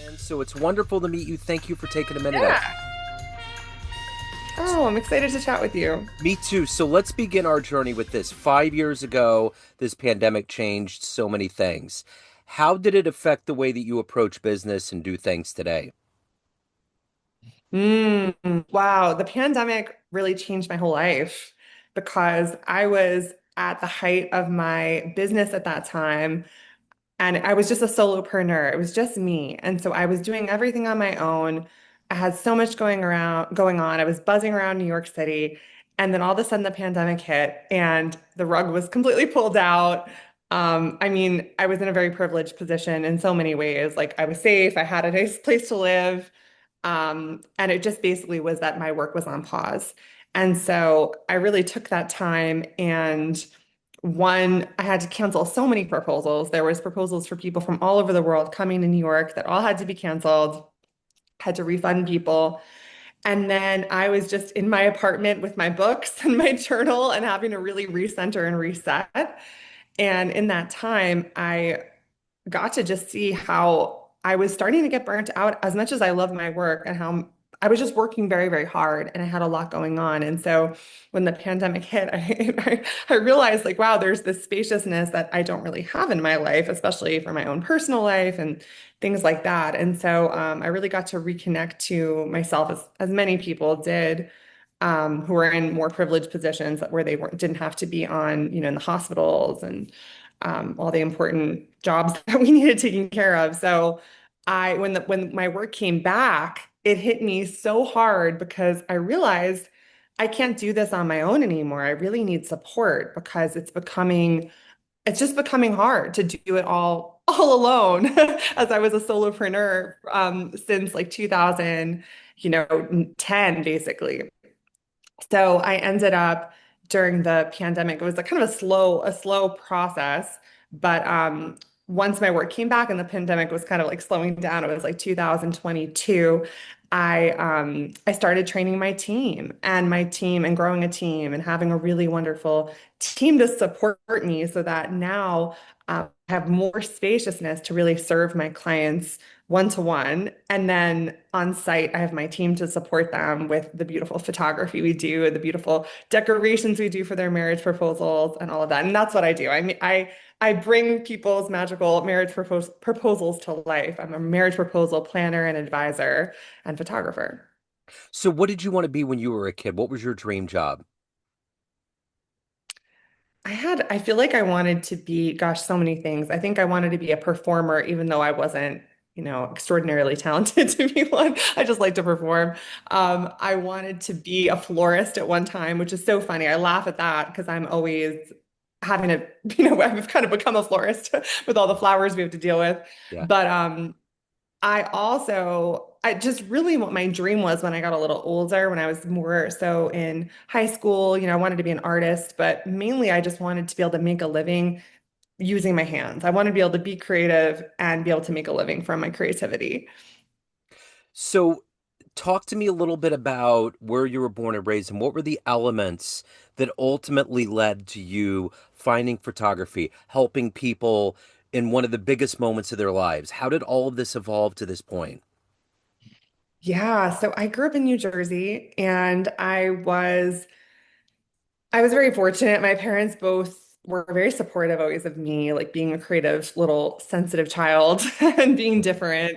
And so it's wonderful to meet you. Thank you for taking a minute out. Yeah. Oh, I'm excited to chat with you. Me too. So let's begin our journey with this. 5 years ago, this pandemic changed so many things. How did it affect the way that you approach business and do things today? Wow, the pandemic really changed my whole life because I was at the height of my business at that time. And I was just a solopreneur. It was just me. And so I was doing everything on my own. I had so much going on. I was buzzing around New York City. And then all of a sudden the pandemic hit and the rug was completely pulled out. I mean, I was in a very privileged position in so many ways. Like I was safe, I had a nice place to live. And it just basically was that my work was on pause. And so I really took that time and I had to cancel so many proposals. There was proposals for people from all over the world coming to New York that all had to be canceled, had to refund people. And then I was just in my apartment with my books and my journal and having to really recenter and reset. And in that time, I got to just see how I was starting to get burnt out as much as I love my work and how I was just working very, very hard and I had a lot going on. And so when the pandemic hit, I realized like, wow, there's this spaciousness that I don't really have in my life, especially for my own personal life and things like that. And so I really got to reconnect to myself as many people did. Who were in more privileged positions where they didn't have to be on, in the hospitals and all the important jobs that we needed taken care of. So when my work came back, it hit me so hard because I realized I can't do this on my own anymore. I really need support because it's just becoming hard to do it all alone as I was a solopreneur since like 2000, 10 basically. So I ended up during the pandemic, it was a kind of a slow process, but once my work came back and the pandemic was kind of like slowing down, it was like 2022. I started training my team and growing a team and having a really wonderful team to support me so that now I have more spaciousness to really serve my clients one to one. And then on site, I have my team to support them with the beautiful photography we do, the beautiful decorations we do for their marriage proposals and all of that. And that's what I do. I bring people's magical proposals to life. I'm a marriage proposal planner and advisor and photographer. So, what did you want to be when you were a kid? What was your dream job? I feel like I wanted to be, gosh, so many things. I think I wanted to be a performer, even though I wasn't, extraordinarily talented to be one. I just like to perform. I wanted to be a florist at one time, which is so funny. I laugh at that because I'm always having to, I've kind of become a florist with all the flowers we have to deal with. Yeah. But I just really what my dream was when I got a little older, when I was more so in high school, I wanted to be an artist, but mainly I just wanted to be able to make a living using my hands. I wanted to be able to be creative and be able to make a living from my creativity. So, talk to me a little bit about where you were born and raised and what were the elements that ultimately led to you finding photography, helping people in one of the biggest moments of their lives. How did all of this evolve to this point? Yeah, so I grew up in New Jersey and I was very fortunate. My parents both were very supportive always of me, like being a creative little sensitive child and being different.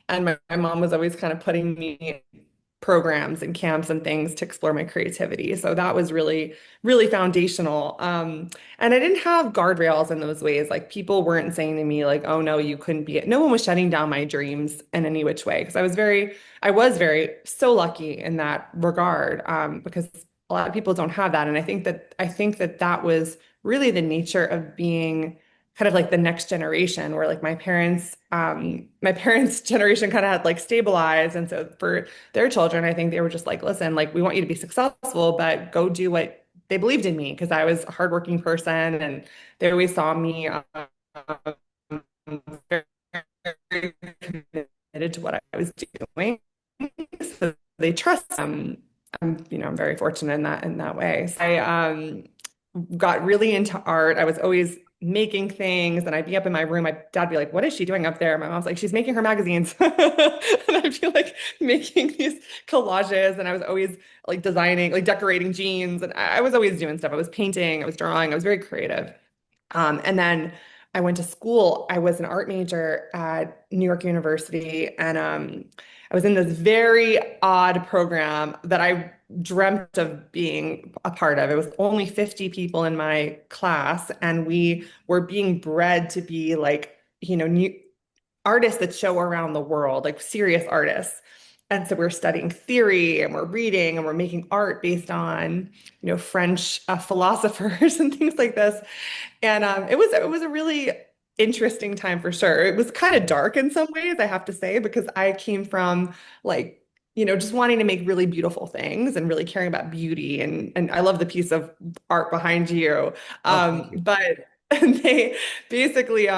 And my mom was always kind of putting me in programs and camps and things to explore my creativity. So that was really, really foundational. And I didn't have guardrails in those ways. Like people weren't saying to me like, oh no, you couldn't be it. No one was shutting down my dreams in any which way. Because I was very so lucky in that regard. Because a lot of people don't have that. And I think that that was really the nature of being kind of like the next generation where like my parents generation kind of had like stabilized. And so for their children, I think they were just like, listen, like we want you to be successful, but go do what they believed in me because I was a hardworking person and they always saw me very, very committed to what I was doing. So they trust I'm very fortunate in that way. So I got really into art. I was always making things, and I'd be up in my room. My dad'd be like, "What is she doing up there?" My mom's like, "She's making her magazines." And I'd be like making these collages, and I was always like designing, like decorating jeans, and I was always doing stuff. I was painting, I was drawing, I was very creative. And then I went to school. I was an art major at New York University, and I was in this very odd program that I dreamt of being a part of. It was only 50 people in my class, and we were being bred to be like, new artists that show around the world, like serious artists. And so we're studying theory and we're reading and we're making art based on, French philosophers and things like this. And it was a really interesting time for sure. It was kind of Mhm. dark in some ways, I have to say, because I came from like, just wanting to make really beautiful things and really caring about beauty. And I love the piece of art behind you. Oh, thank you. But they basically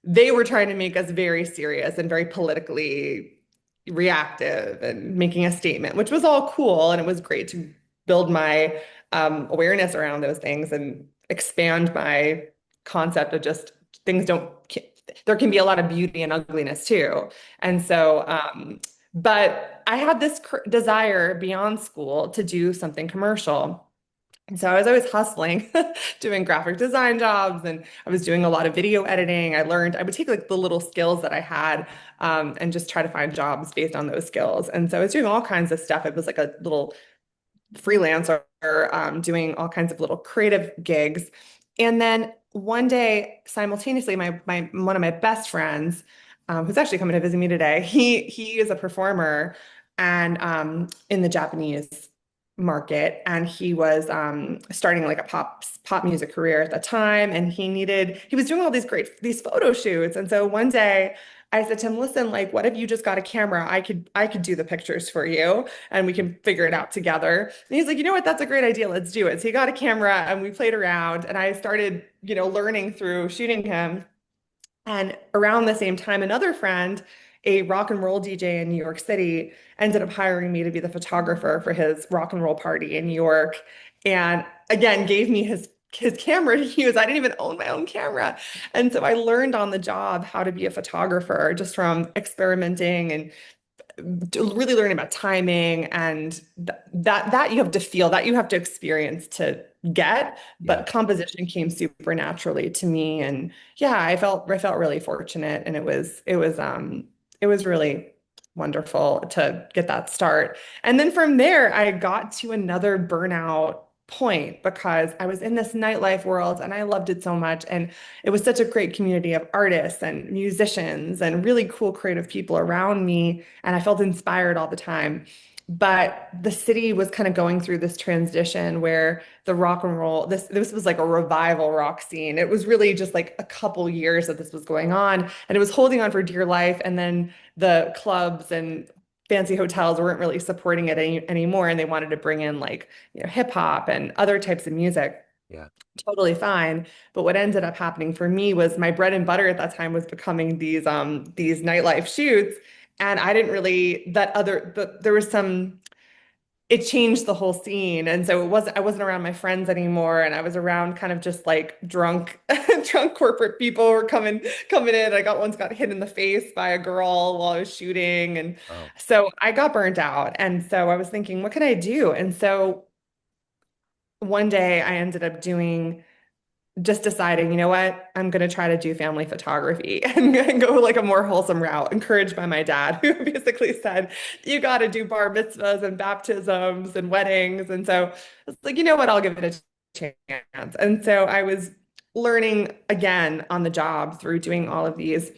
they were trying to make us very serious and very politically reactive and making a statement, which was all cool. And it was great to build my awareness around those things and expand my concept of just things don't, there can be a lot of beauty and ugliness too. And so, but I had this desire beyond school to do something commercial. And so I was always hustling, doing graphic design jobs, and I was doing a lot of video editing. I would take like the little skills that I had, and just try to find jobs based on those skills. And so I was doing all kinds of stuff. It was like a little freelancer, doing all kinds of little creative gigs. And then one day, simultaneously, my one of my best friends, who's actually coming to visit me today, he is a performer and in the Japanese market, and he was starting like a pop music career at the time, and he was doing all these photo shoots. And so one day I said to him, "Listen, like, what if you just got a camera? I could do the pictures for you and we can figure it out together." And he's like, "You know what? That's a great idea. Let's do it." So he got a camera and we played around, and I started, learning through shooting him. And around the same time, another friend, a rock and roll DJ in New York City, ended up hiring me to be the photographer for his rock and roll party in New York. And again, gave me his camera to use. I didn't even own my own camera. And so I learned on the job how to be a photographer just from experimenting and really learning about timing, and that you have to feel, that you have to experience to get. Yeah. But composition came super naturally to me, and yeah, I felt really fortunate, and it was really wonderful to get that start. And then from there, I got to another burnout point because I was in this nightlife world and I loved it so much. And it was such a great community of artists and musicians and really cool creative people around me. And I felt inspired all the time. But the city was kind of going through this transition where the rock and roll, this was like a revival rock scene. It was really just like a couple years that this was going on, and it was holding on for dear life. And then the clubs and fancy hotels weren't really supporting it anymore, and they wanted to bring in like, hip hop and other types of music. Yeah. Totally fine. But what ended up happening for me was my bread and butter at that time was becoming these nightlife shoots. And I didn't really that other but there was some it changed the whole scene. And so I wasn't around my friends anymore, and I was around kind of just like drunk drunk corporate people were coming in. Once got hit in the face by a girl while I was shooting. And Oh, so I got burnt out. And so I was thinking, what can I do? And so one day I ended up doing just deciding, you know what, I'm going to try to do family photography and go like a more wholesome route, encouraged by my dad, who basically said, you got to do bar mitzvahs and baptisms and weddings. And so it's like, you know what, I'll give it a chance. And so I was learning again on the job through doing all of these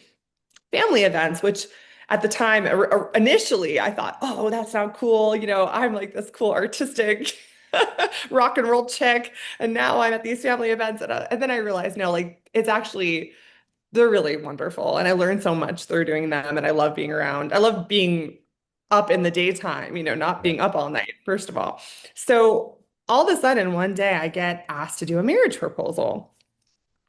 family events, which at the time, initially, I thought, oh, that sounds cool. I'm like this cool artistic rock and roll chick. And now I'm at these family events. And then I realized, no, like they're really wonderful. And I learned so much through doing them. And I love being around. I love being up in the daytime, not yeah. being up all night, first of all. So all of a sudden, one day I get asked to do a marriage proposal.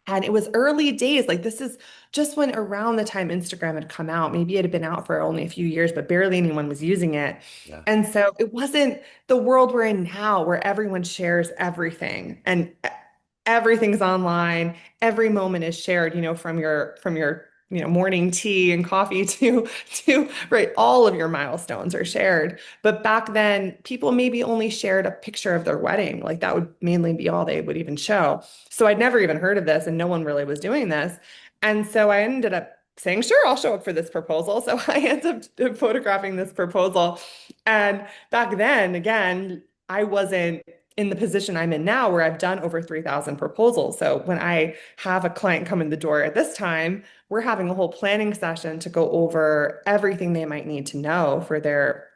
And it was early days. Like this is just when around the time Instagram had come out. Maybe it had been out for only a few years, but barely anyone was using it. Yeah. And so it wasn't the world we're in now where everyone shares everything and everything's online. Every moment is shared, from your morning tea and coffee to right, all of your milestones are shared. But back then, people maybe only shared a picture of their wedding. Like that would mainly be all they would even show. So I'd never even heard of this, and no one really was doing this. And so I ended up saying, sure, I'll show up for this proposal. So I ended up photographing this proposal. And back then, again, I wasn't in the position I'm in now where I've done over 3,000 proposals. So when I have a client come in the door at this time, we're having a whole planning session to go over everything they might need to know for their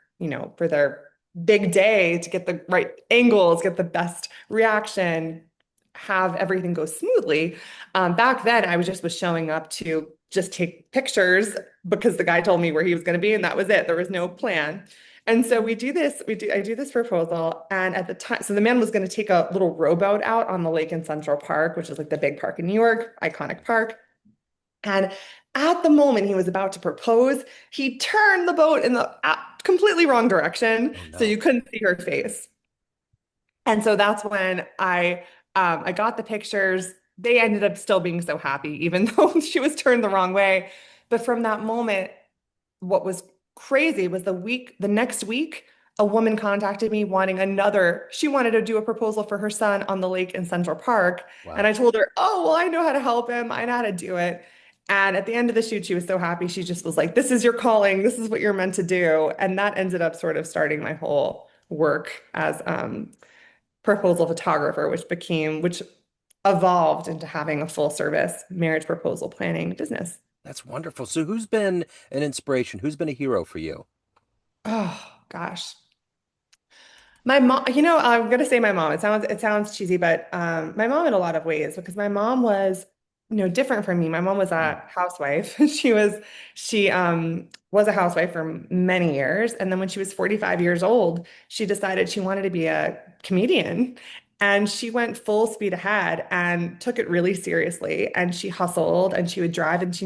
big day, to get the right angles, get the best reaction, have everything go smoothly. Back then, I was showing up to just take pictures because the guy told me where he was going to be, and that was it. There was no plan. And so I do this proposal. And at the time, so the man was going to take a little rowboat out on the lake in Central Park, which is like the big park in New York, iconic park. And at the moment he was about to propose, he turned the boat in the completely wrong direction. Oh So no. you couldn't see her face. And so that's when I got the pictures. They ended up still being so happy, even though she was turned the wrong way. But from that moment, what was crazy was the next week, a woman contacted me wanting she wanted to do a proposal for her son on the lake in Central Park. And Wow. I told her, oh, well, I know how to help him. I know how to do it. And at the end of the shoot, she was so happy. She just was like, this is your calling. This is what you're meant to do. And that ended up sort of starting my whole work as proposal photographer, which evolved into having a full service marriage proposal planning business. That's wonderful. So who's been an inspiration? Who's been a hero for you? Oh gosh. My mom, I'm gonna say my mom. It sounds cheesy, but my mom in a lot of ways, because my mom was, different from me. My mom was Mm. a housewife. She was a housewife for many years, and then when she was 45 years old, she decided she wanted to be a comedian. And she went full speed ahead and took it really seriously. And she hustled, and she would drive, and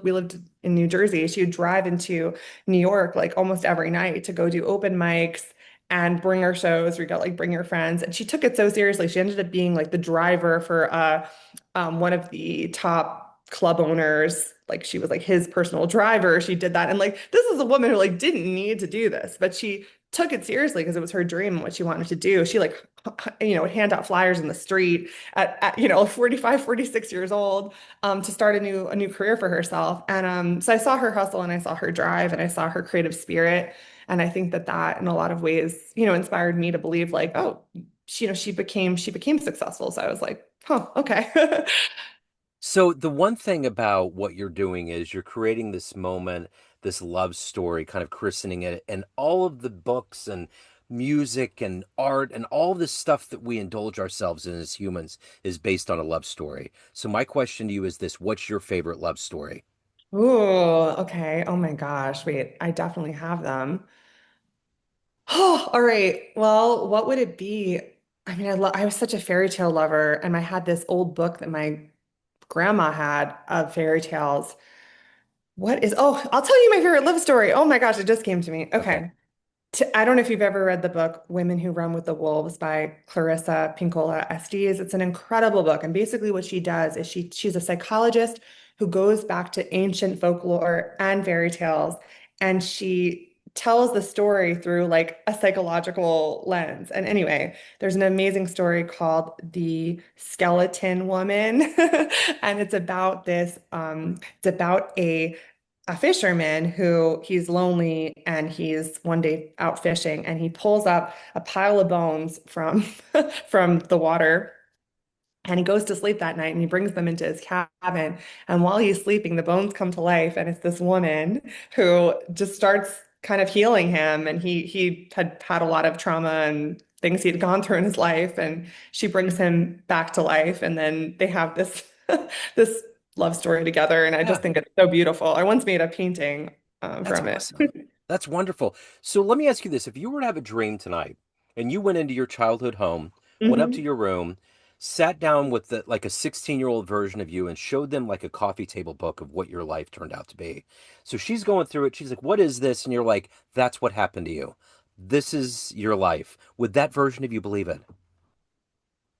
we lived in New Jersey. She would drive into New York like almost every night to go do open mics and bring her shows. We got like bring your friends, and she took it so seriously. She ended up being like the driver for one of the top club owners. Like she was like his personal driver. She did that, and like this is a woman who like didn't need to do this, but she took it seriously because it was her dream and what she wanted to do. She like would hand out flyers in the street at 45, 46 years old, to start a new career for herself. And so I saw her hustle, and I saw her drive, and I saw her creative spirit. And I think that in a lot of ways, inspired me to believe like, oh, she became successful. So I was like, huh, okay. So the one thing about what you're doing is you're creating this moment, this love story, kind of christening it, and all of the books and music and art and all this stuff that we indulge ourselves in as humans is based on a love story. So my question to you is this, what's your favorite love story? Ooh, okay. Oh my gosh. Wait, I definitely have them. Oh, all right. Well, what would it be? I mean, I was such a fairy tale lover, and I had this old book that my grandma had of fairy tales. I'll tell you my favorite love story. Oh my gosh, it just came to me. Okay. Okay. I don't know if you've ever read the book Women Who Run with the Wolves by Clarissa Pinkola Estes. It's an incredible book. And basically what she does is she's a psychologist who goes back to ancient folklore and fairy tales, and she tells the story through like a psychological lens. And anyway, there's an amazing story called The Skeleton Woman. And it's about a fisherman who he's lonely, and he's one day out fishing, and he pulls up a pile of bones from from the water, and he goes to sleep that night, and he brings them into his cabin. And while he's sleeping, the bones come to life, and it's this woman who just starts kind of healing him. And he had had a lot of trauma and things he had gone through in his life, and she brings him back to life. And then they have this this love story together. And I Yeah. just think it's so beautiful. I once made a painting That's from it. awesome. That's wonderful. So let me ask you this. If you were to have a dream tonight and you went into your childhood home, went up to Mhm. your room, sat down with like a 16-year-old version of you and showed them like a coffee table book of what your life turned out to be. So she's going through it. She's like, "What is this?" And you're like, "That's what happened to you. This is your life." Would that version of you believe it?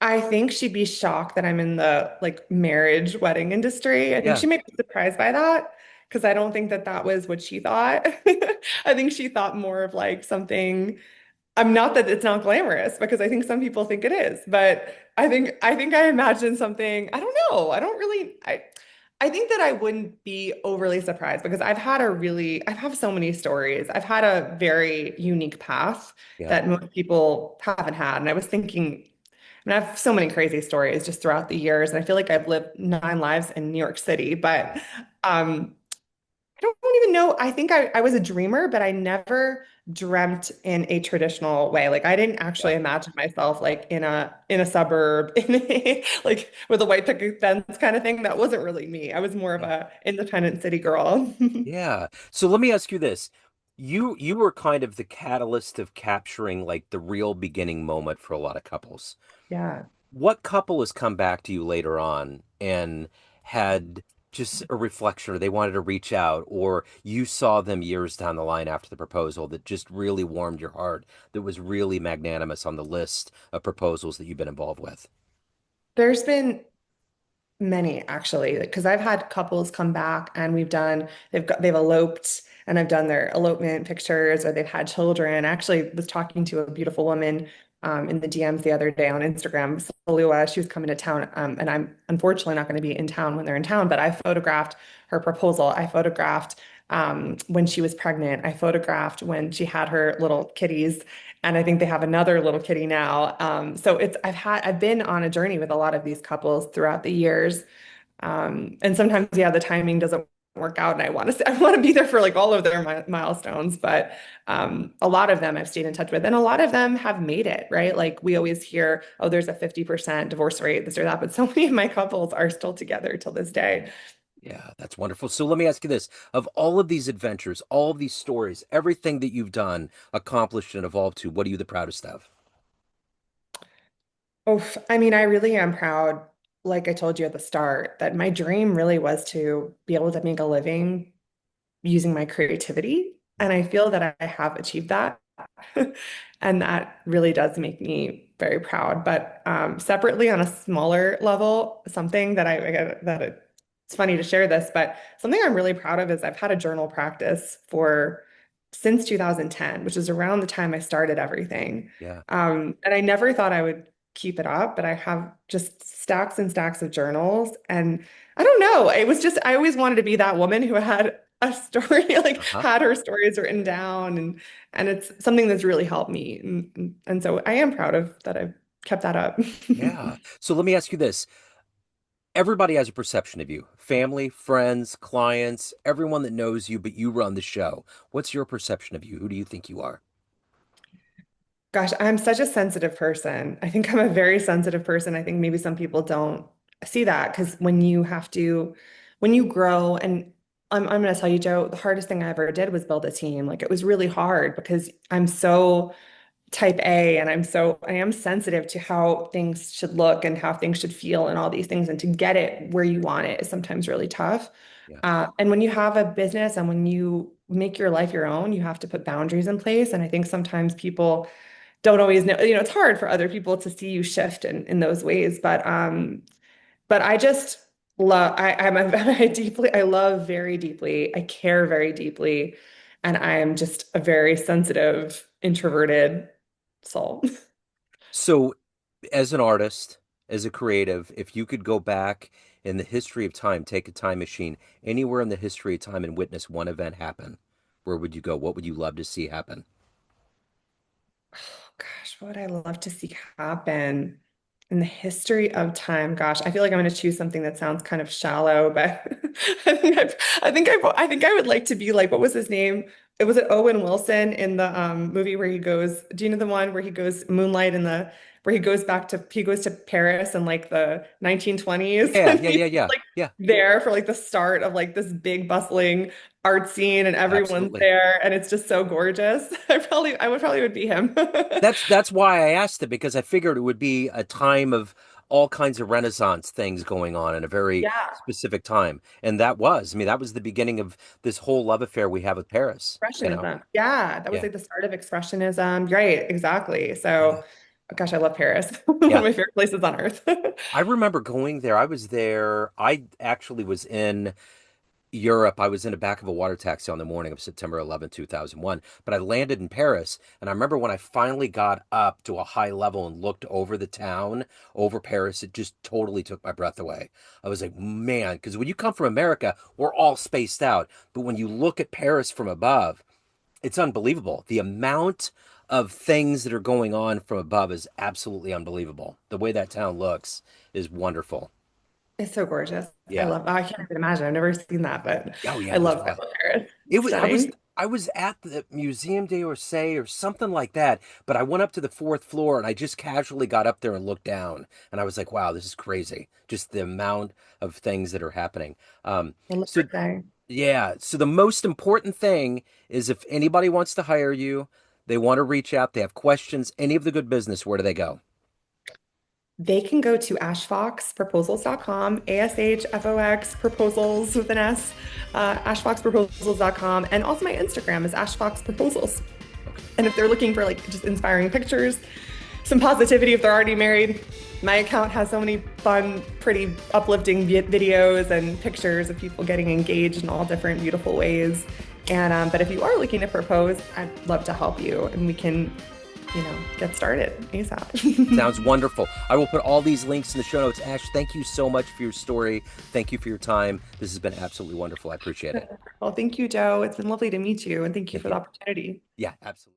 I think she'd be shocked that I'm in the like marriage wedding industry. I think Yeah, she might be surprised by that because I don't think that that was what she thought. I think she thought more of like something. I'm not that it's not glamorous because I think some people think it is, but I think I imagine something. I don't know. I don't really. I think that I wouldn't be overly surprised because I've had so many stories. I've had a very unique path yeah, that most people haven't had, and I was thinking. I mean, I have so many crazy stories just throughout the years, and I feel like I've lived 9 lives in New York City, but um, I don't even know. I think I was a dreamer, but I never dreamt in a traditional way. Like I didn't yeah, actually imagine myself like in a suburb in a like with a white picket fence kind of thing. That wasn't really me. I was more of yeah. a independent city girl. Yeah. So let me ask you this. You were kind of the catalyst of capturing like the real beginning moment for a lot of couples. Yeah. What couple has come back to you later on and had just a reflection, or they wanted to reach out, or you saw them years down the line after the proposal that just really warmed your heart, that was really magnanimous on the list of proposals that you've been involved with? There's been many actually, because I've had couples come back and they've eloped and I've done their elopement pictures or they've had children. I actually was talking to a beautiful woman in the DMs the other day on Instagram, Salua. She was coming to town, and I'm unfortunately not going to be in town when they're in town, but I photographed her proposal. I photographed when she was pregnant. I photographed when she had her little kitties. And I think they have another little kitty now. So I've been on a journey with a lot of these couples throughout the years. And sometimes, yeah, the timing doesn't work out, and I want to be there for like all of their milestones. But a lot of them I've stayed in touch with, and a lot of them have made it, right? Like we always hear, oh, there's a 50% divorce rate, this or that. But so many of my couples are still together till this day. Yeah, that's wonderful. So let me ask you this. Of all of these adventures, all of these stories, everything that you've done, accomplished, and evolved to, what are you the proudest of? Oh, I mean, I really am proud, like I told you at the start, that my dream really was to be able to make a living using my creativity. And I feel that I have achieved that. And that really does make me very proud. But separately, on a smaller level, something that it's funny to share this, but something I'm really proud of is I've had a journal practice for since 2010, which is around the time I started everything. Yeah. And I never thought I would keep it up, but I have just stacks and stacks of journals. And I don't know, it was just, I always wanted to be that woman who had a story, like Uh-huh. had her stories written down. And it's something that's really helped me. And so I am proud of that I've kept that up. Yeah. So let me ask you this. Everybody has a perception of you. Family, friends, clients, everyone that knows you, but you run the show. What's your perception of you? Who do you think you are? Gosh, I'm such a sensitive person. I think I'm a very sensitive person. I think maybe some people don't see that because when you grow, and I'm going to tell you, Joe, the hardest thing I ever did was build a team. Like it was really hard because I'm so type A and I am sensitive to how things should look and how things should feel and all these things. And to get it where you want it is sometimes really tough. Yeah. And when you have a business and when you make your life your own, you have to put boundaries in place. And I think sometimes people don't always know, it's hard for other people to see you shift in those ways. But I just love, I love very deeply. I care very deeply. And I am just a very sensitive, introverted soul. So, as an artist, as a creative, if you could go back in the history of time, take a time machine anywhere in the history of time and witness one event happen, where would you go? What would you love to see happen? Gosh, what would I love to see happen in the history of time? Gosh, I feel like I'm going to choose something that sounds kind of shallow, but I think I would like to be like, what was his name? It was it Owen Wilson in the movie where he goes, do you know the one where he goes Moonlight in the where he goes to Paris in like the 1920s Yeah, and yeah, he's yeah, yeah, like yeah, there for like the start of like this big bustling art scene and everyone's absolutely. there and it's just so gorgeous. I would probably would be him. That's why I asked it because I figured it would be a time of all kinds of Renaissance things going on in a very Yeah, specific time. And that was, I mean, that was the beginning of this whole love affair we have with Paris, you know? expressionism. Yeah, that was Yeah, like the start of expressionism. Right, exactly. yeah. So Gosh, I love Paris. One of Yeah. my favorite places on earth. I remember going there. I was there. I actually was in Europe. I was in the back of a water taxi on the morning of September 11th, 2001. But I landed in Paris. And I remember when I finally got up to a high level and looked over the town, over Paris, it just totally took my breath away. I was like, man, because when you come from America, we're all spaced out. But when you look at Paris from above, it's unbelievable. The amount of things that are going on from above is absolutely unbelievable. The way that town looks is wonderful. It's so gorgeous. I Yeah. love, oh, I can't even imagine. I've never seen that, but Oh yeah, I it was love, I wild. love Paris. It was Stunning. I was at the Museum d'Orsay or something like that, but I went up to the fourth floor and I just casually got up there and looked down and I was like, wow, this is crazy. Just the amount of things that are happening. I love So birthday. yeah, so the most important thing is if anybody wants to hire you, they want to reach out, they have questions, any of the good business, where do they go? They can go to ashfoxproposals.com, ASHFOX proposals with an S, ashfoxproposals.com. And also my Instagram is ashfoxproposals. Okay. And if they're looking for like just inspiring pictures, some positivity if they're already married, my account has so many fun, pretty uplifting videos and pictures of people getting engaged in all different beautiful ways. And but if you are looking to propose, I'd love to help you, and we can, get started ASAP. Sounds wonderful. I will put all these links in the show notes. Ash, thank you so much for your story. Thank you for your time. This has been absolutely wonderful. I appreciate it. Well, thank you, Joe. It's been lovely to meet you, and thank you Thank for the you. opportunity. Yeah, absolutely.